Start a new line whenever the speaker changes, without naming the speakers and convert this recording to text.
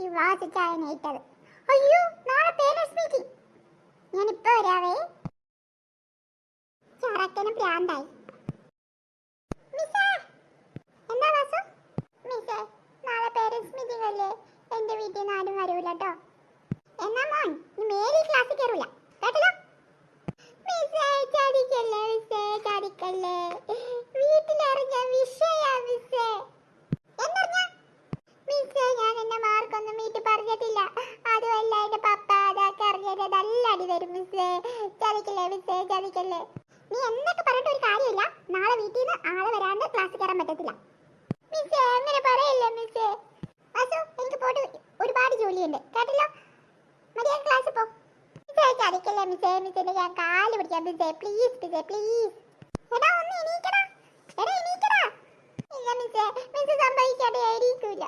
ഈ വാചായനായിട്ടത്. അയ്യോ, നാളെ പേരൻസ് മീറ്റിംഗ്. ഞാനിപ്പോ വരാവേ. ചറക്കന് പ്രാന്തായി. മിസ്സേ, എന്താ വാസു? മിസ്സേ, നാളെ പേരൻസ് മീറ്റിംഗ് അല്ലേ? എന്റെ വീട്ടിൽ നിന്ന് ആരും വരൂല കേട്ടോ. എന്നാ മോൻ നീ മേലിൽ ക്ലാസ്സിൽ കയറൂല കേട്ടല്ലോ. മിസ്സേ ചതിക്കല്ലേ, മിസ്സേ ചതിക്കല്ലേ. വീട്ടിലിറങ്ങിയ വിഷയാ മിസ്സേ. എന്നറിഞ്ഞ മിസ്സേ, ഞാൻ എന്റെ മാർക്കൊന്നും വീട്ടിൽ പറഞ്ഞിട്ടില്ല. അതുമല്ല എന്റെ പപ്പ അതൊക്കെ അറിഞ്ഞത് നല്ല അടി തരും മിസ്സേ. ചതിക്കല്ലേ മിസ്സേ, ചതിക്കല്ലേ. നീ എന്തൊക്കെ പറഞ്ഞിട്ട് ഒരു കാര്യമില്ല. നാളെ വീട്ടിൽ നിന്ന് ആളെ വരാണ്ട് ക്ലാസ്സിൽ കയറാൻ പറ്റത്തില്ല മിസ്സേ. അങ്ങനെ പറയല്ലേ മിസ്സേ. വാസു, എനിക്ക് പോയിട്ട് ഒരുപാട് ജോലിയുണ്ട് കേട്ടല്ലോ. മര്യാദ ക്ലാസ്സിൽ പോ. മിസ്സേ ചതിക്കല്ലേ മിസ്സേ. മിസ്സേന്റെ ഞാൻ കാല് പിടിക്കാം മിസ്സേ. പ്ലീസ് മിസ്സേ, പ്ലീസ്. എടാ ഒന്ന് എണീക്കടാ, എടാ എണീക്കടാ. ഇല്ല മിസ്സേ, മിസ്സേ സംഭവിക്കാതെ എണീക്കൂല.